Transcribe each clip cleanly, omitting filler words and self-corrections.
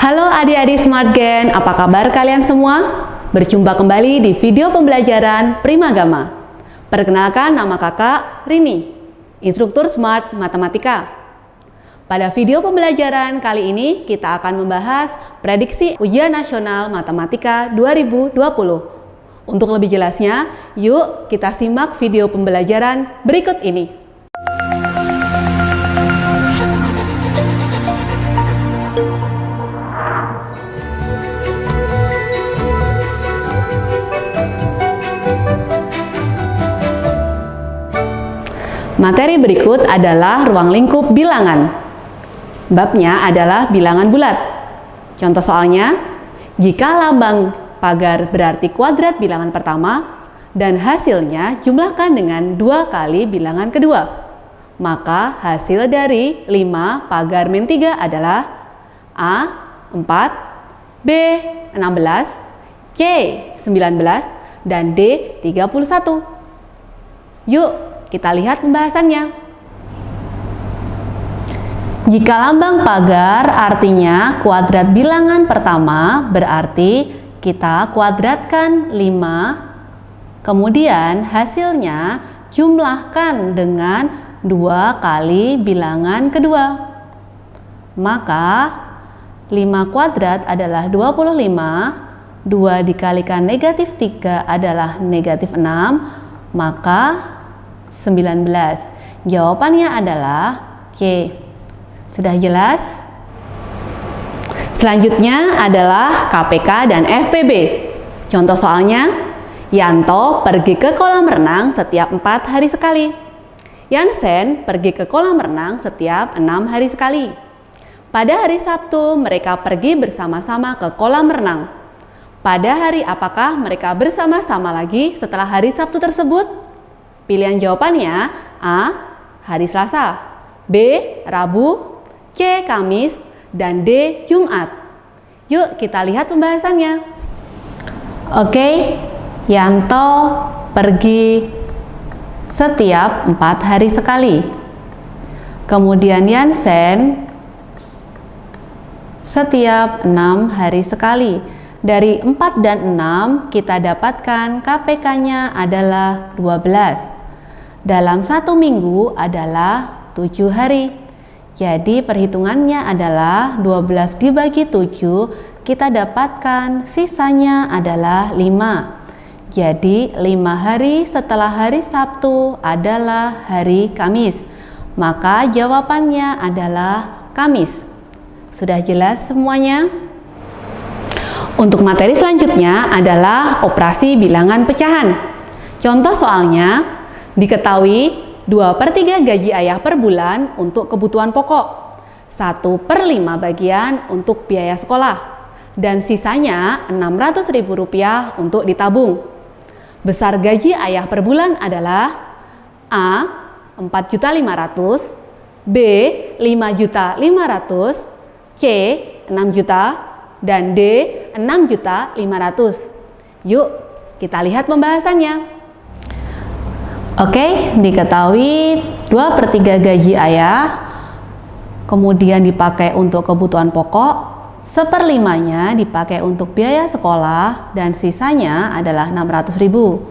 Halo adik-adik Smart Gen, apa kabar kalian semua? Berjumpa kembali di video pembelajaran Primagama. Perkenalkan, nama kakak Rini, instruktur Smart Matematika. Pada video pembelajaran kali ini kita akan membahas prediksi ujian nasional Matematika 2020. Untuk lebih jelasnya, yuk kita simak video pembelajaran berikut ini. Materi berikut adalah ruang lingkup bilangan. Babnya adalah bilangan bulat. Contoh soalnya, jika lambang pagar berarti kuadrat bilangan pertama dan hasilnya jumlahkan dengan 2 kali bilangan kedua, maka hasil dari 5 pagar min 3 adalah A 4, B 16, C 19, dan D 31. Yuk kita lihat pembahasannya. Jika lambang pagar artinya kuadrat bilangan pertama, berarti kita kuadratkan 5, kemudian hasilnya jumlahkan dengan 2 kali bilangan kedua. Maka 5 kuadrat adalah 25, 2 dikalikan negatif 3 adalah negatif 6, maka 19. Jawabannya adalah C. Sudah jelas? Selanjutnya adalah KPK dan FPB. Contoh soalnya, Yanto pergi ke kolam renang setiap 4 hari sekali. Yansen pergi ke kolam renang setiap 6 hari sekali. Pada hari Sabtu mereka pergi bersama-sama ke kolam renang. Pada hari apakah mereka bersama-sama lagi setelah hari Sabtu tersebut? Pilihan jawabannya A. Hari Selasa, B. Rabu, C. Kamis, dan D. Jumat. Yuk kita lihat pembahasannya. Oke, Yanto pergi setiap 4 hari sekali. Kemudian Yansen setiap 6 hari sekali. Dari 4 dan 6 kita dapatkan KPK-nya adalah 12. Dalam 1 minggu adalah 7 hari. Jadi perhitungannya adalah 12 dibagi 7, kita dapatkan sisanya adalah 5. Jadi 5 hari setelah hari Sabtu adalah hari Kamis. Maka jawabannya adalah Kamis. Sudah jelas semuanya? Untuk materi selanjutnya /adalah operasi bilangan pecahan. Contoh soalnya, diketahui 2/3 gaji ayah per bulan untuk kebutuhan pokok, 1/5 bagian untuk biaya sekolah, dan sisanya Rp600.000 untuk ditabung. Besar gaji ayah per bulan adalah A. 4.500.000, B. 5.500.000, C. 6 juta, dan D. 6.500.000. Yuk kita lihat pembahasannya. Oke, diketahui 2/3 gaji ayah kemudian dipakai untuk kebutuhan pokok, 1/5-nya dipakai untuk biaya sekolah, dan sisanya adalah 600.000.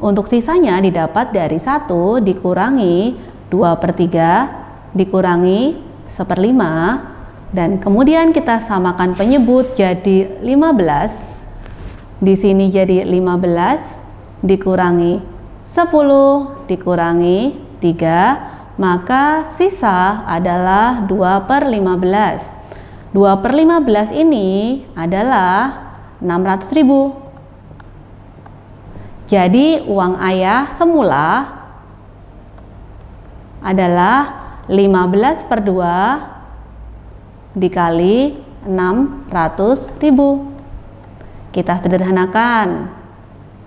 Untuk sisanya didapat dari 1 dikurangi 2/3 dikurangi 1/5, dan kemudian kita samakan penyebut jadi 15. Di sini jadi 15 dikurangi 10 dikurangi 3, maka sisa adalah 2/15. 2/15 ini adalah 600.000. Jadi uang ayah semula adalah 15/2 dikali 600.000. Kita sederhanakan,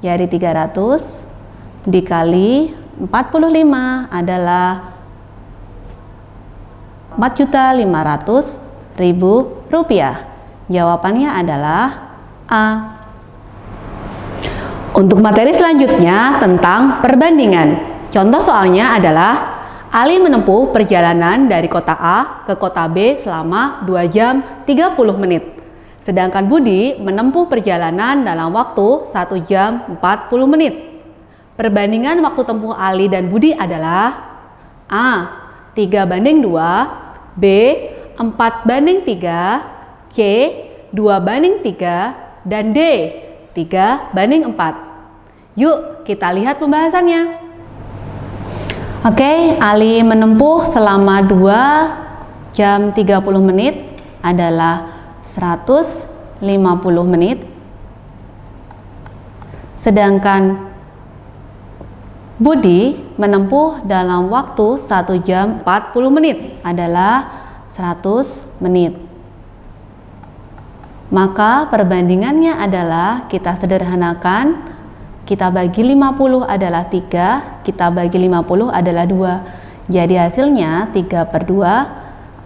jadi 300 dikali 45 adalah Rp4.500.000. Jawabannya adalah A. Untuk materi selanjutnya tentang perbandingan. Contoh soalnya adalah Ali menempuh perjalanan dari kota A ke kota B selama 2 jam 30 menit. Sedangkan Budi menempuh perjalanan dalam waktu 1 jam 40 menit. Perbandingan waktu tempuh Ali dan Budi adalah A. 3:2, B. 4:3, C. 2:3, dan D. 3:4. Yuk kita lihat pembahasannya. Oke, Ali menempuh selama 2 jam 30 menit adalah 150 menit. Sedangkan Budi menempuh dalam waktu 1 jam 40 menit adalah 100 menit. Maka perbandingannya adalah kita sederhanakan, kita bagi 50 adalah 3, kita bagi 50 adalah 2. Jadi hasilnya 3/2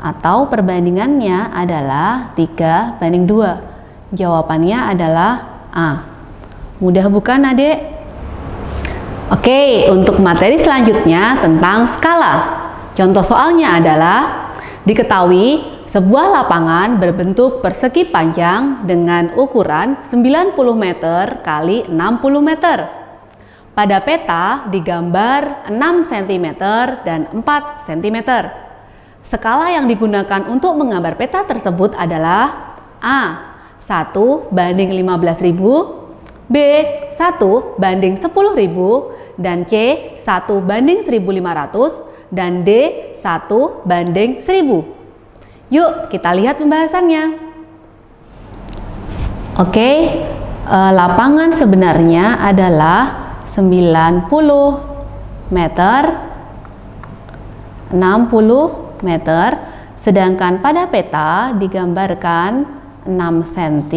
atau perbandingannya adalah 3:2. Jawabannya adalah A. Mudah bukan adik? Oke, untuk materi selanjutnya tentang skala. Contoh soalnya adalah diketahui sebuah lapangan berbentuk persegi panjang dengan ukuran 90 meter x 60 meter. Pada peta digambar 6 cm dan 4 cm. Skala yang digunakan untuk menggambar peta tersebut adalah A. 1:15.000, B. 1:10.000, dan C. 1:1.500, dan D. 1:1000. Yuk kita lihat pembahasannya. Oke, lapangan sebenarnya adalah 90 meter, 60 meter, sedangkan pada peta digambarkan 6 cm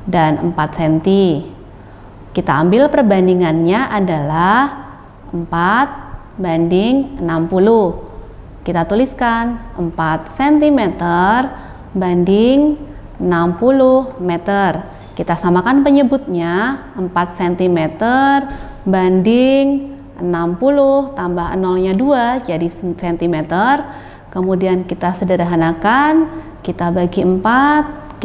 dan 4 cm. Kita ambil perbandingannya adalah 4:60. Kita tuliskan 4 cm banding 60 meter. Kita samakan penyebutnya, 4 cm banding 60 tambah nolnya 2 jadi cm. Kemudian kita sederhanakan, kita bagi 4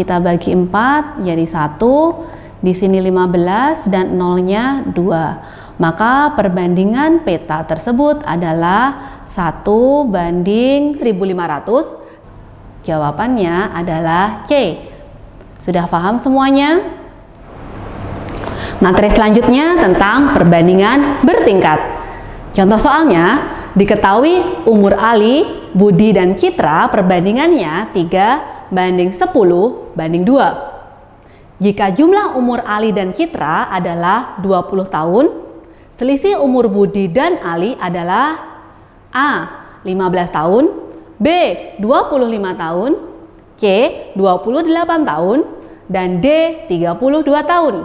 jadi 1. Di sini 15 dan nolnya 2. Maka perbandingan peta tersebut adalah 1:1500. Jawabannya adalah C. Sudah paham semuanya? Materi selanjutnya tentang perbandingan bertingkat. Contoh soalnya, diketahui umur Ali, Budi, dan Citra perbandingannya 3:10:2. Jika jumlah umur Ali dan Citra adalah 20 tahun, selisih umur Budi dan Ali adalah A. 15 tahun, B. 25 tahun, C. 28 tahun, dan D. 32 tahun.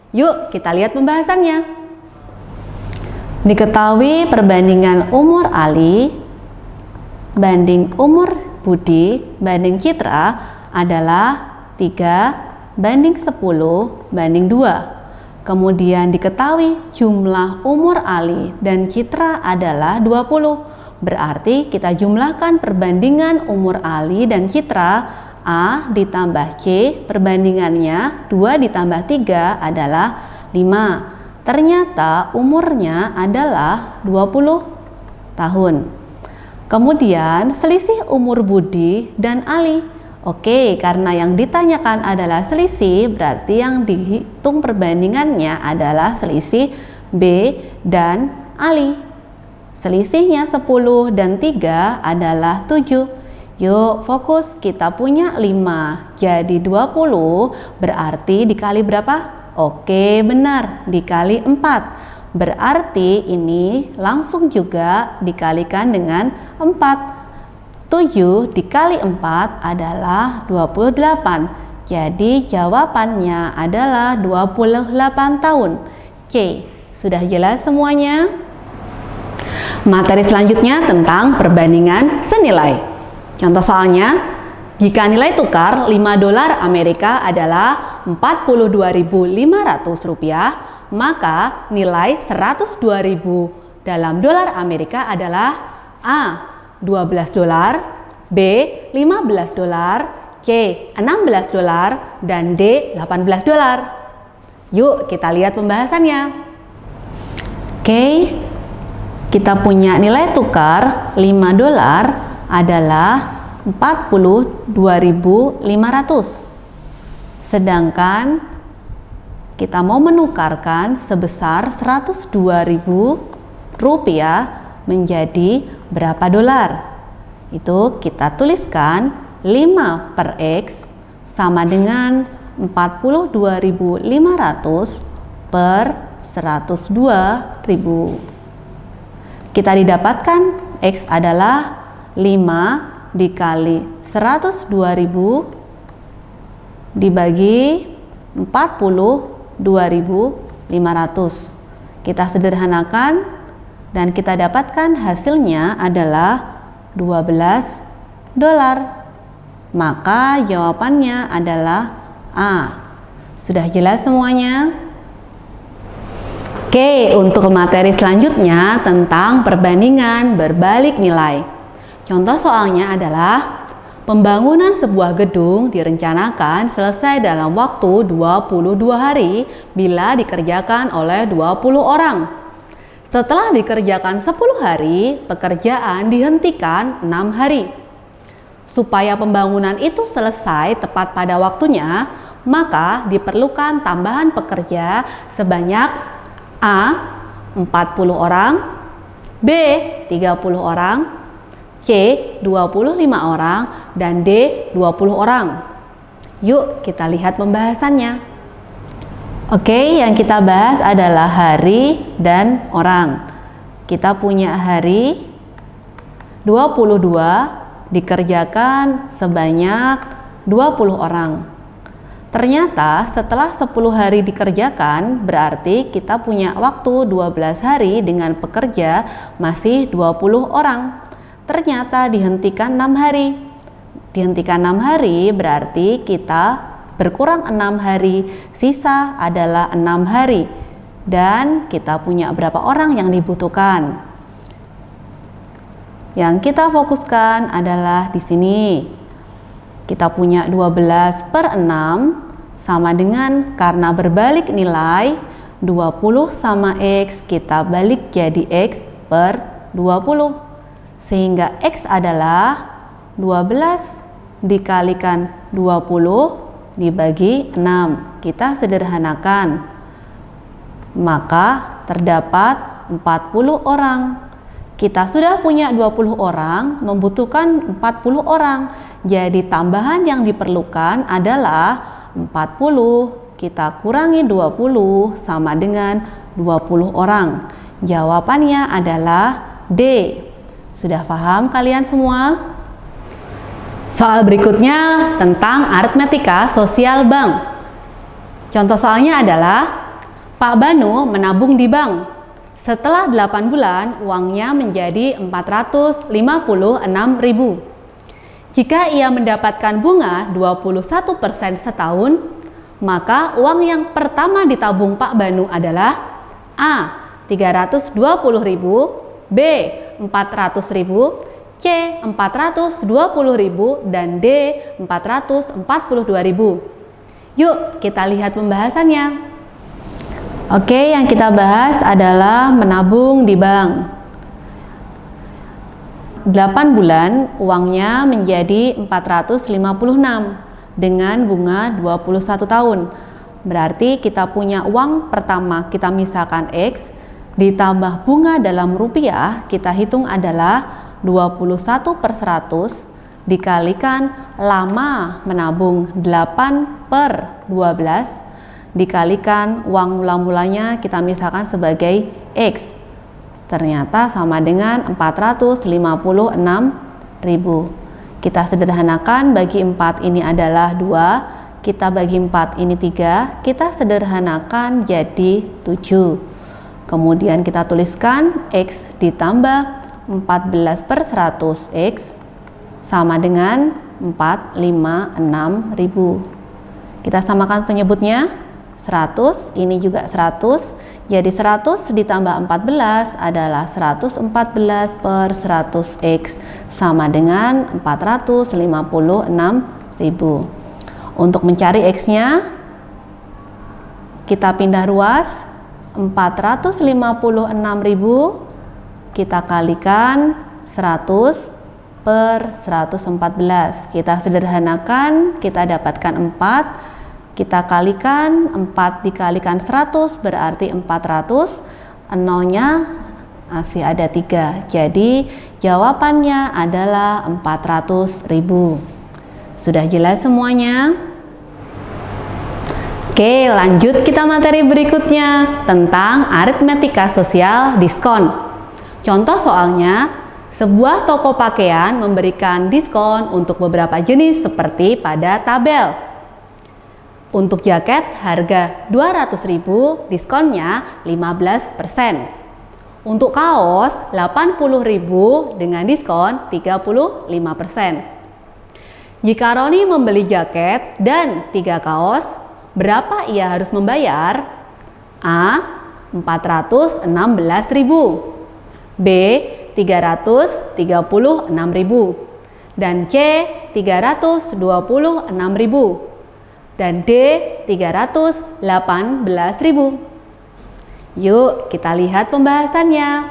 Yuk kita lihat pembahasannya. Diketahui perbandingan umur Ali banding umur Budi banding Citra adalah 3:10:2. Kemudian diketahui jumlah umur Ali dan Citra adalah 20. Berarti kita jumlahkan perbandingan umur Ali dan Citra. A ditambah C, perbandingannya 2 ditambah 3 adalah 5. Ternyata umurnya adalah 20 tahun. Kemudian selisih umur Budi dan Ali. Oke, karena yang ditanyakan adalah selisih, berarti yang dihitung perbandingannya adalah selisih B dan Ali. Selisihnya 10 dan 3 adalah 7. Yuk fokus, kita punya 5, jadi 20 berarti dikali berapa? Oke benar, dikali 4. Berarti ini langsung juga dikalikan dengan 4. 7 dikali 4 adalah 28. Jadi jawabannya adalah 28 tahun. C. Sudah jelas semuanya? Materi selanjutnya tentang perbandingan senilai. Contoh soalnya, jika nilai tukar 5 dolar Amerika adalah 42.500 rupiah, maka nilai 102.000 dalam dolar Amerika adalah A. 12 dolar, B. 15 dolar, C 16 dolar, dan D 18 dolar. Yuk kita lihat pembahasannya. Oke, kita punya nilai tukar 5 dolar adalah 42.500. Sedangkan kita mau menukarkan sebesar 102.000 rupiah menjadi berapa dolar? Itu kita tuliskan 5 per X sama dengan 42.500 per 102.000. Kita didapatkan X adalah 5 dikali 102.000 dibagi 42.500. Kita sederhanakan dan kita dapatkan hasilnya adalah 12 dolar. Maka jawabannya adalah A. Sudah jelas semuanya? Oke, untuk materi selanjutnya tentang perbandingan berbalik nilai. Contoh soalnya adalah pembangunan sebuah gedung direncanakan selesai dalam waktu 22 hari bila dikerjakan oleh 20 orang. Setelah dikerjakan 10 hari, pekerjaan dihentikan 6 hari. Supaya pembangunan itu selesai tepat pada waktunya, maka diperlukan tambahan pekerja sebanyak A. 40 orang, B. 30 orang, C. 25 orang, dan D. 20 orang. Yuk kita lihat pembahasannya. Oke, yang kita bahas adalah hari dan orang. Kita punya hari 22 dikerjakan sebanyak 20 orang. Ternyata setelah 10 hari dikerjakan, berarti kita punya waktu 12 hari dengan pekerja masih 20 orang. Ternyata dihentikan 6 hari. Dihentikan 6 hari berarti kita berkurang 6 hari, sisa adalah 6 hari. Dan kita punya berapa orang yang dibutuhkan? Yang kita fokuskan adalah di sini. Kita punya 12 per 6 sama dengan karena berbalik nilai 20 sama X, kita balik jadi X per 20. Sehingga X adalah 12 dikalikan 20 dibagi 6. Kita sederhanakan. Maka terdapat 40 orang. Kita sudah punya 20 orang, membutuhkan 40 orang. Jadi tambahan yang diperlukan adalah 40. Kita kurangi 20 sama dengan 20 orang. Jawabannya adalah D. Sudah paham kalian semua? Soal berikutnya tentang aritmetika sosial bank. Contoh soalnya adalah Pak Banu menabung di bank. Setelah 8 bulan, uangnya menjadi 456.000. Jika ia mendapatkan bunga 21% setahun, maka uang yang pertama ditabung Pak Banu adalah A. 320.000, B. 400.000, C. 420.000, dan D. 442.000. Yuk kita lihat pembahasannya. Oke, yang kita bahas adalah menabung di bank. 8 bulan uangnya menjadi 456 dengan bunga 21 tahun. Berarti kita punya uang pertama, kita misalkan X, ditambah bunga dalam rupiah, kita hitung adalah 21 per 100 dikalikan lama menabung 8 per 12 dikalikan uang mula-mulanya kita misalkan sebagai X. Ternyata sama dengan 456.000. Kita sederhanakan, bagi 4 ini adalah 2, kita bagi 4 ini 3, kita sederhanakan jadi 7. Kemudian kita tuliskan X ditambah 14 per 100 X sama dengan 456.000. Kita samakan penyebutnya. 100, ini juga 100, jadi 100 ditambah 14 adalah 114 per 100 X sama dengan 456.000. Untuk mencari X-nya, kita pindah ruas. 456.000 kita kalikan 100 per 114. Kita sederhanakan, kita dapatkan 4. Kita kalikan, 4 dikalikan 100 berarti 400. Nolnya masih ada 3. Jadi jawabannya adalah 400.000. Sudah jelas semuanya? Oke, lanjut kita materi berikutnya tentang aritmetika sosial diskon. Contoh soalnya, sebuah toko pakaian memberikan diskon untuk beberapa jenis seperti pada tabel. Untuk jaket harga 200.000, diskonnya 15%. Untuk kaos 80.000 dengan diskon 35%. Jika Roni membeli jaket dan 3 kaos, berapa ia harus membayar? A. 416.000, B. 336.000, dan C. 326.000, dan D. 318.000. Yuk kita lihat pembahasannya.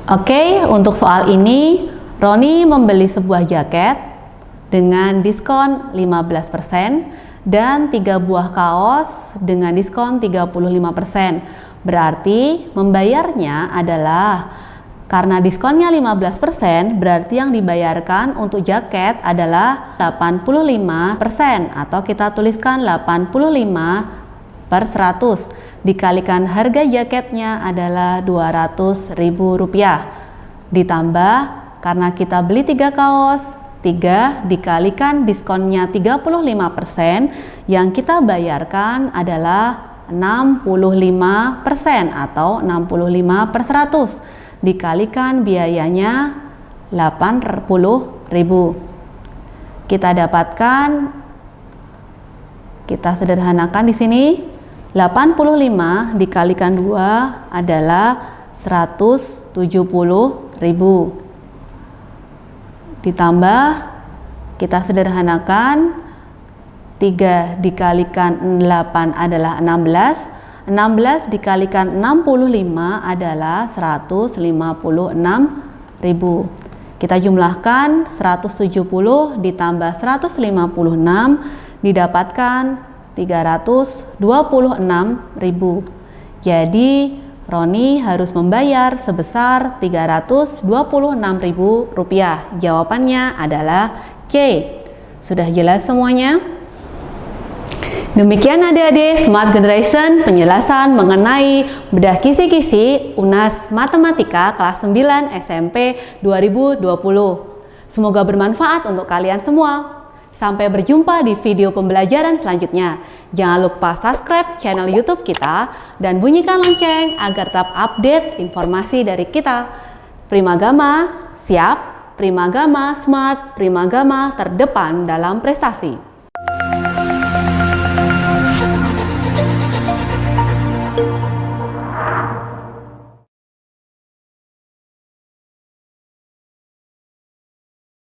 Oke, untuk soal ini Roni membeli sebuah jaket dengan diskon 15% dan 3 buah kaos dengan diskon 35%. Berarti membayarnya adalah, karena diskonnya 15%, berarti yang dibayarkan untuk jaket adalah 85%, atau kita tuliskan 85 per 100. Dikalikan harga jaketnya adalah Rp200.000. Ditambah, karena kita beli 3 kaos, 3 dikalikan diskonnya 35%, yang kita bayarkan adalah 65%, atau 65 per 100. Dikalikan biayanya 80.000. Kita dapatkan, kita sederhanakan di sini, 85 dikalikan 2 adalah 170.000. Ditambah, kita sederhanakan, 3 dikalikan 8 adalah 16. 16 dikalikan 65 adalah 156.000. Kita jumlahkan, 170 ditambah 156 didapatkan 326.000. Jadi Roni harus membayar sebesar Rp326.000. Jawabannya adalah C. Sudah jelas semuanya? Demikian adik-adik Smart Generation penjelasan mengenai bedah kisi-kisi UNAS Matematika kelas 9 SMP 2020. Semoga bermanfaat untuk kalian semua. Sampai berjumpa di video pembelajaran selanjutnya. Jangan lupa subscribe channel YouTube kita dan bunyikan lonceng agar tetap update informasi dari kita. Primagama siap, Primagama smart, Primagama terdepan dalam prestasi.